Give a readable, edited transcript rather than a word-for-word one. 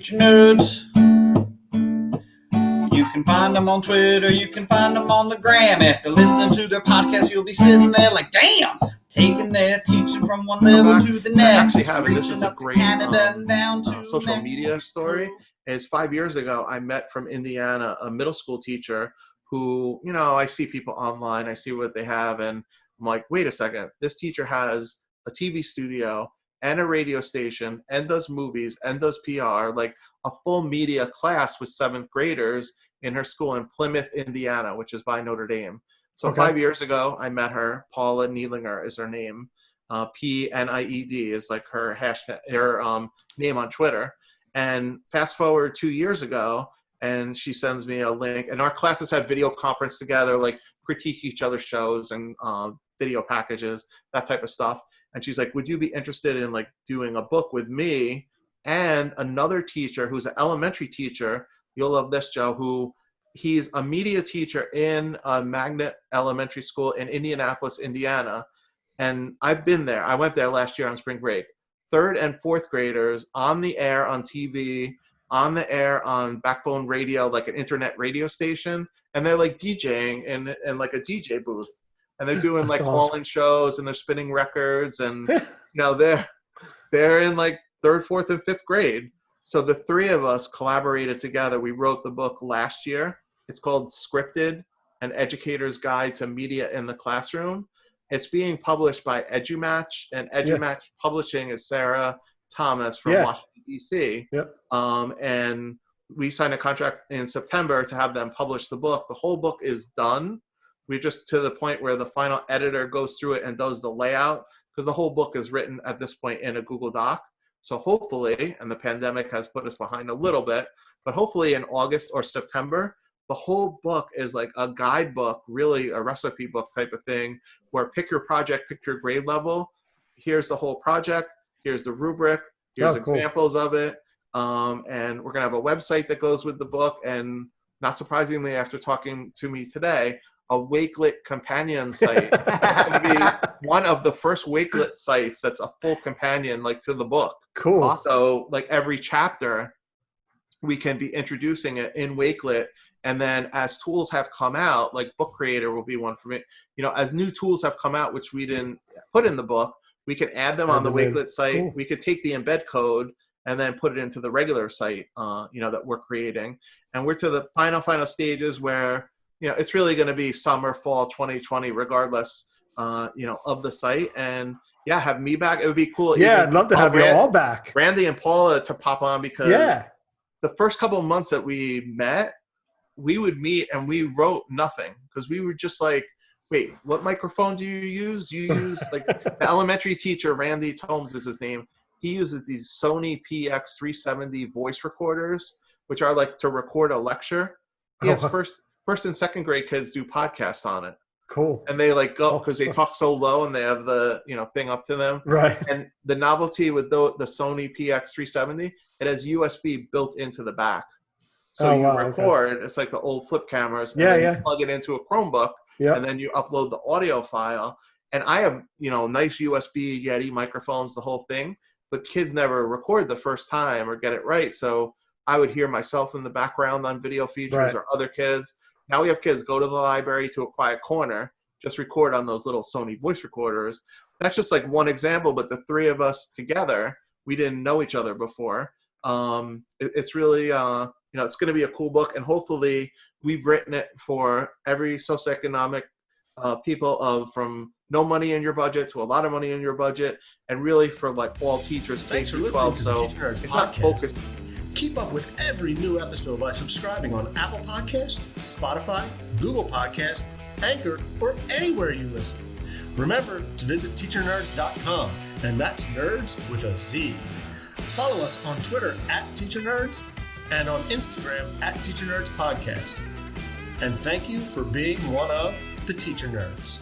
Nerds. You can find them on Twitter, you can find them on the gram. After listening to their podcast, you'll be sitting there like, damn, taking their teaching from one level to the next. Actually have, and this is a great Canada and down to social media story, is 5 years ago, I met from Indiana a middle school teacher who, you know, I see people online, I see what they have, and I'm like, wait a second, this teacher has a TV studio and a radio station and does movies and does PR, like a full media class with 7th graders in her school in Plymouth, Indiana, which is by Notre Dame. So okay. 5 years ago, I met her. Paula Niedlinger is her name. PNIED is like her hashtag, her name on Twitter. And fast forward 2 years ago, and she sends me a link. And our classes have video conference together, like critique each other's shows and video packages, that type of stuff. And she's like, would you be interested in like doing a book with me and another teacher who's an elementary teacher? You'll love this, Joe, who he's a media teacher in a magnet elementary school in Indianapolis, Indiana. And I've been there. I went there last year on spring break. 3rd and 4th graders on the air on TV, on the air on Backbone Radio, like an internet radio station. And they're like DJing in like a DJ booth. And they're doing like awesome. call-in shows and they're spinning records. And, you know, they're in like 3rd, 4th, and 5th grade. So the 3 of us collaborated together. We wrote the book last year. It's called Scripted, An Educator's Guide to Media in the Classroom. It's being published by EduMatch, and EduMatch Publishing is Sarah Thomas from Washington, D.C. Yep. And we signed a contract in September to have them publish the book. The whole book is done. We're just to the point where the final editor goes through it and does the layout, because the whole book is written at this point in a Google Doc. So hopefully, and the pandemic has put us behind a little bit, but hopefully in August or September, the whole book is like a guidebook, really a recipe book type of thing, where pick your project, pick your grade level. Here's the whole project. Here's the rubric. Here's examples of it. And we're going to have a website that goes with the book. And not surprisingly, after talking to me today, a Wakelet companion site. It's going to be one of the first Wakelet sites that's a full companion, like, to the book. Cool. Also, like, every chapter, we can be introducing it in Wakelet. And then as tools have come out, like Book Creator will be one for me. You know, as new tools have come out, which we didn't put in the book, we can add them on the Wakelet site. Cool. We could take the embed code and then put it into the regular site, you know, that we're creating. And we're to the final stages where, you know, it's really going to be summer, fall 2020, regardless, you know, of the site. And yeah, have me back. It would be cool. Yeah, I'd love to have you all back. Randy and Paula to pop on, because the first couple of months that we met, we would meet and we wrote nothing, because we were just like, wait, what microphone do you use? You use, like, the elementary teacher, Randy Tomes is his name. He uses these Sony PX370 voice recorders, which are like to record a lecture. He has first and second grade kids do podcasts on it. Cool. And they like go, because they talk so low and they have the, you know, thing up to them. Right. And the novelty with the Sony PX370, it has USB built into the back. So you record, it's like the old flip cameras, and then you plug it into a Chromebook, and then you upload the audio file. And I have, you know, nice USB Yeti microphones, the whole thing, but kids never record the first time or get it right. So I would hear myself in the background on video features or other kids. Now we have kids go to the library to a quiet corner, just record on those little Sony voice recorders. That's just like one example, but the 3 of us together, we didn't know each other before. It's really, you know, it's going to be a cool book, and hopefully we've written it for every socioeconomic people from no money in your budget to a lot of money in your budget, and really for like all teachers. Thanks for listening to the Teacher Nerds podcast. Keep up with every new episode by subscribing on Apple Podcasts, Spotify, Google Podcasts, Anchor, or anywhere you listen. Remember to visit teachernerds.com, and that's nerds with a Z. Follow us on Twitter @TeacherNerds and on Instagram @TeacherNerdsPodcast. And thank you for being one of the Teacher Nerds.